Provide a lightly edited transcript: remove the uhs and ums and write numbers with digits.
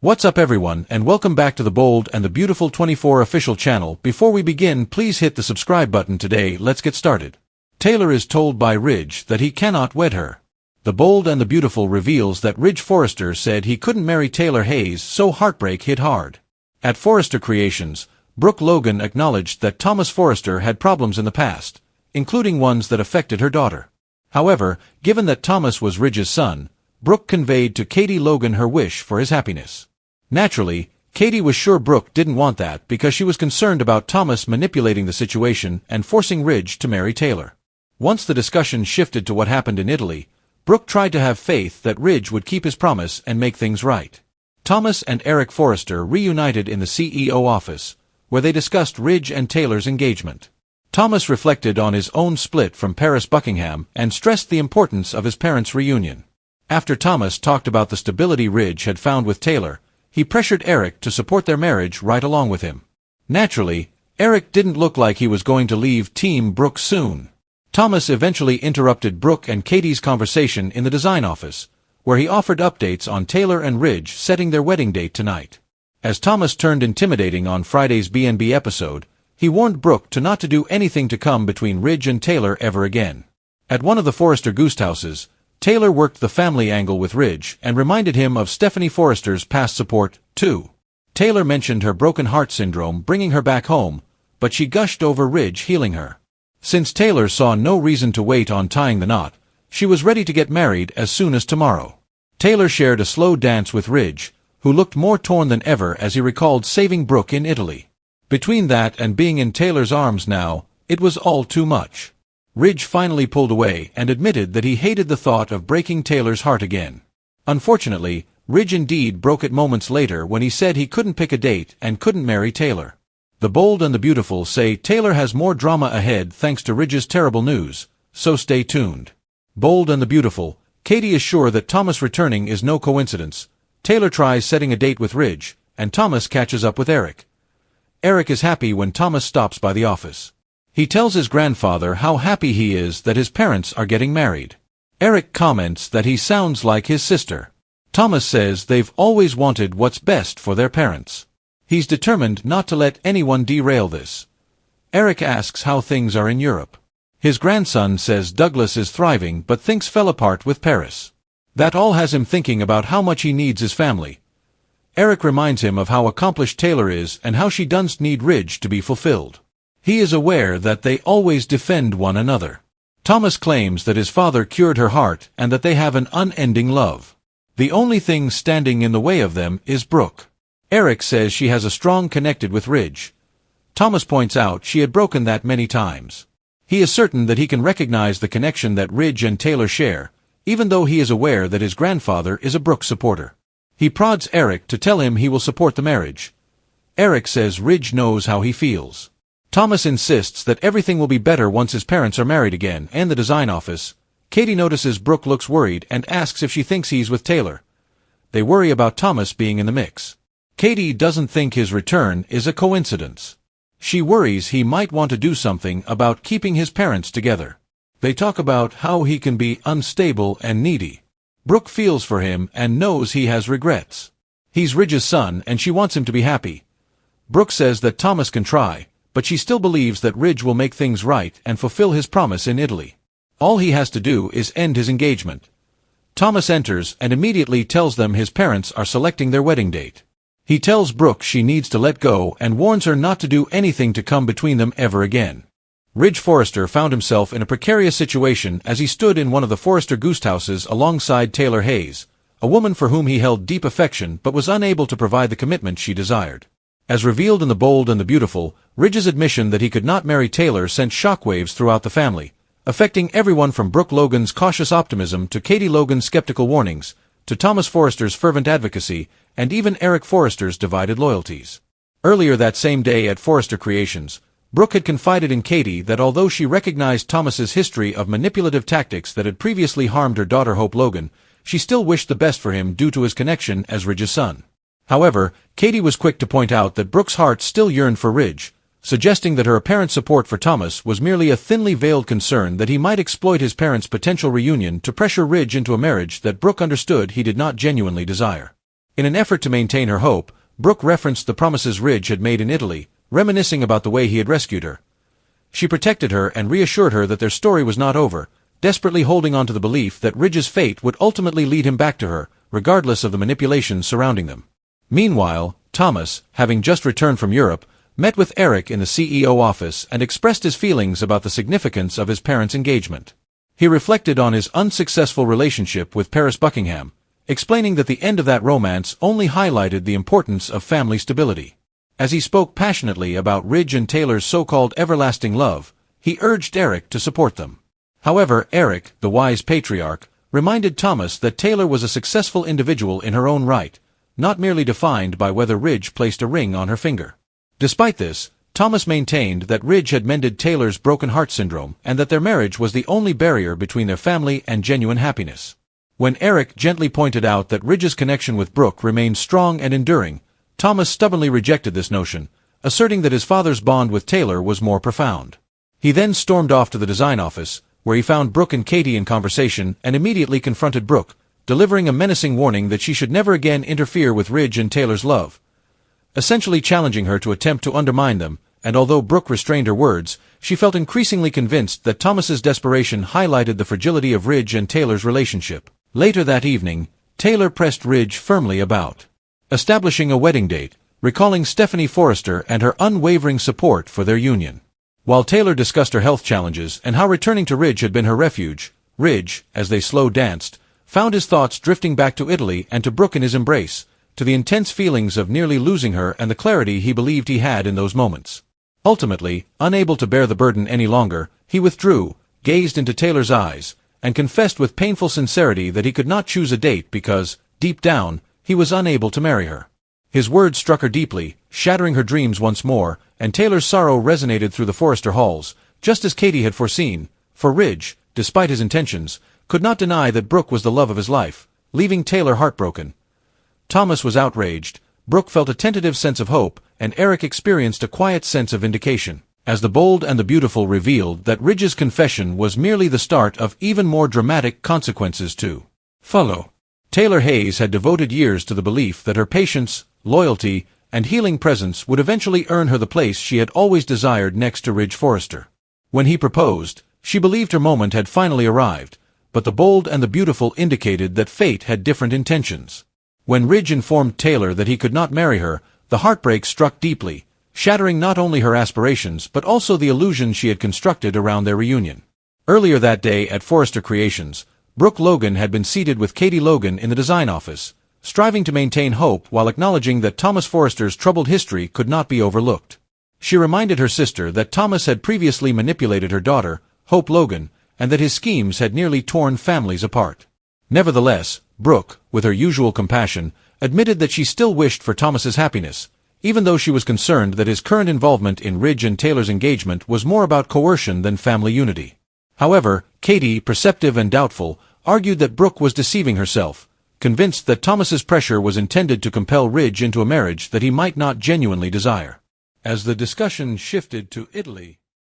What's up everyone, and welcome back to the Bold and the Beautiful 24 official channel. Before we begin, please hit the subscribe button today. Let's get started. Taylor is told by Ridge that he cannot wed her. The Bold and the Beautiful reveals that Ridge Forrester said he couldn't marry Taylor Hayes, so heartbreak hit hard. At Forrester Creations, Brooke Logan acknowledged that Thomas Forrester had problems in the past, including ones that affected her daughter. However, given that Thomas was Ridge's son, Brooke conveyed to Katie Logan her wish for his happiness. Naturally, Katie was sure Brooke didn't want that because she was concerned about Thomas manipulating the situation and forcing Ridge to marry Taylor. Once the discussion shifted to what happened in Italy, Brooke tried to have faith that Ridge would keep his promise and make things right. Thomas and Eric Forrester reunited in the CEO office, where they discussed Ridge and Taylor's engagement. Thomas reflected on his own split from Paris Buckingham and stressed the importance of his parents' reunion. After Thomas talked about the stability Ridge had found with Taylor, he pressured Eric to support their marriage right along with him. Naturally, Eric didn't look like he was going to leave Team Brooke soon. Thomas eventually interrupted Brooke and Katie's conversation in the design office, where he offered updates on Taylor and Ridge setting their wedding date tonight. As Thomas turned intimidating on Friday's B&B episode, he warned Brooke not to do anything to come between Ridge and Taylor ever again. At one of the Forrester Ghost houses, Taylor worked the family angle with Ridge and reminded him of Stephanie Forrester's past support, too. Taylor mentioned her broken heart syndrome bringing her back home, but she gushed over Ridge healing her. Since Taylor saw no reason to wait on tying the knot, she was ready to get married as soon as tomorrow. Taylor shared a slow dance with Ridge, who looked more torn than ever as he recalled saving Brooke in Italy. Between that and being in Taylor's arms now, it was all too much. Ridge finally pulled away and admitted that he hated the thought of breaking Taylor's heart again. Unfortunately, Ridge indeed broke it moments later when he said he couldn't pick a date and couldn't marry Taylor. The Bold and the Beautiful say Taylor has more drama ahead thanks to Ridge's terrible news, so stay tuned. Bold and the Beautiful, Katie is sure that Thomas returning is no coincidence. Taylor tries setting a date with Ridge, and Thomas catches up with Eric. Eric is happy when Thomas stops by the office. He tells his grandfather how happy he is that his parents are getting married. Eric comments that he sounds like his sister. Thomas says they've always wanted what's best for their parents. He's determined not to let anyone derail this. Eric asks how things are in Europe. His grandson says Douglas is thriving but things fell apart with Paris. That all has him thinking about how much he needs his family. Eric reminds him of how accomplished Taylor is and how she doesn't need Ridge to be fulfilled. He is aware that they always defend one another. Thomas claims that his father cured her heart and that they have an unending love. The only thing standing in the way of them is Brooke. Eric says she has a strong connection with Ridge. Thomas points out she had broken that many times. He is certain that he can recognize the connection that Ridge and Taylor share, even though he is aware that his grandfather is a Brooke supporter. He prods Eric to tell him he will support the marriage. Eric says Ridge knows how he feels. Thomas insists that everything will be better once his parents are married again. In the design office, Katie notices Brooke looks worried and asks if she thinks he's with Taylor. They worry about Thomas being in the mix. Katie doesn't think his return is a coincidence. She worries he might want to do something about keeping his parents together. They talk about how he can be unstable and needy. Brooke feels for him and knows he has regrets. He's Ridge's son and she wants him to be happy. Brooke says that Thomas can try, but she still believes that Ridge will make things right and fulfill his promise in Italy. All he has to do is end his engagement. Thomas enters and immediately tells them his parents are selecting their wedding date. He tells Brooke she needs to let go and warns her not to do anything to come between them ever again. Ridge Forrester found himself in a precarious situation as he stood in one of the Forrester Ghost houses alongside Taylor Hayes, a woman for whom he held deep affection but was unable to provide the commitment she desired. As revealed in The Bold and the Beautiful, Ridge's admission that he could not marry Taylor sent shockwaves throughout the family, affecting everyone from Brooke Logan's cautious optimism to Katie Logan's skeptical warnings, to Thomas Forrester's fervent advocacy, and even Eric Forrester's divided loyalties. Earlier that same day at Forrester Creations, Brooke had confided in Katie that although she recognized Thomas's history of manipulative tactics that had previously harmed her daughter Hope Logan, she still wished the best for him due to his connection as Ridge's son. However, Katie was quick to point out that Brooke's heart still yearned for Ridge, suggesting that her apparent support for Thomas was merely a thinly veiled concern that he might exploit his parents' potential reunion to pressure Ridge into a marriage that Brooke understood he did not genuinely desire. In an effort to maintain her hope, Brooke referenced the promises Ridge had made in Italy, reminiscing about the way he had rescued her. She protected her and reassured her that their story was not over, desperately holding on to the belief that Ridge's fate would ultimately lead him back to her, regardless of the manipulations surrounding them. Meanwhile, Thomas, having just returned from Europe, met with Eric in the CEO office and expressed his feelings about the significance of his parents' engagement. He reflected on his unsuccessful relationship with Paris Buckingham, explaining that the end of that romance only highlighted the importance of family stability. As he spoke passionately about Ridge and Taylor's so-called everlasting love, he urged Eric to support them. However, Eric, the wise patriarch, reminded Thomas that Taylor was a successful individual in her own right, not merely defined by whether Ridge placed a ring on her finger. Despite this, Thomas maintained that Ridge had mended Taylor's broken heart syndrome and that their marriage was the only barrier between their family and genuine happiness. When Eric gently pointed out that Ridge's connection with Brooke remained strong and enduring, Thomas stubbornly rejected this notion, asserting that his father's bond with Taylor was more profound. He then stormed off to the design office, where he found Brooke and Katie in conversation and immediately confronted Brooke, delivering a menacing warning that she should never again interfere with Ridge and Taylor's love, essentially challenging her to attempt to undermine them. And although Brooke restrained her words, she felt increasingly convinced that Thomas's desperation highlighted the fragility of Ridge and Taylor's relationship. Later that evening, Taylor pressed Ridge firmly about establishing a wedding date, recalling Stephanie Forrester and her unwavering support for their union. While Taylor discussed her health challenges and how returning to Ridge had been her refuge, Ridge, as they slow danced, found his thoughts drifting back to Italy and to Brooke in his embrace, to the intense feelings of nearly losing her and the clarity he believed he had in those moments. Ultimately, unable to bear the burden any longer, he withdrew, gazed into Taylor's eyes, and confessed with painful sincerity that he could not choose a date because, deep down, he was unable to marry her. His words struck her deeply, shattering her dreams once more, and Taylor's sorrow resonated through the Forrester halls, just as Katie had foreseen, for Ridge, despite his intentions, could not deny that Brooke was the love of his life, leaving Taylor heartbroken. Thomas was outraged, Brooke felt a tentative sense of hope, and Eric experienced a quiet sense of vindication, as the bold and the beautiful revealed that Ridge's confession was merely the start of even more dramatic consequences to follow. Taylor Hayes had devoted years to the belief that her patience, loyalty, and healing presence would eventually earn her the place she had always desired next to Ridge Forrester. When he proposed, she believed her moment had finally arrived, but the bold and the beautiful indicated that fate had different intentions. When Ridge informed Taylor that he could not marry her, the heartbreak struck deeply, shattering not only her aspirations but also the illusions she had constructed around their reunion. Earlier that day at Forrester Creations, Brooke Logan had been seated with Katie Logan in the design office, striving to maintain hope while acknowledging that Thomas Forrester's troubled history could not be overlooked. She reminded her sister that Thomas had previously manipulated her daughter, Hope Logan, and that his schemes had nearly torn families apart. Nevertheless, Brooke, with her usual compassion, admitted that she still wished for Thomas's happiness, even though she was concerned that his current involvement in Ridge and Taylor's engagement was more about coercion than family unity. However, Katie, perceptive and doubtful, argued that Brooke was deceiving herself, convinced that Thomas's pressure was intended to compel Ridge into a marriage that he might not genuinely desire. As the discussion shifted to Italy,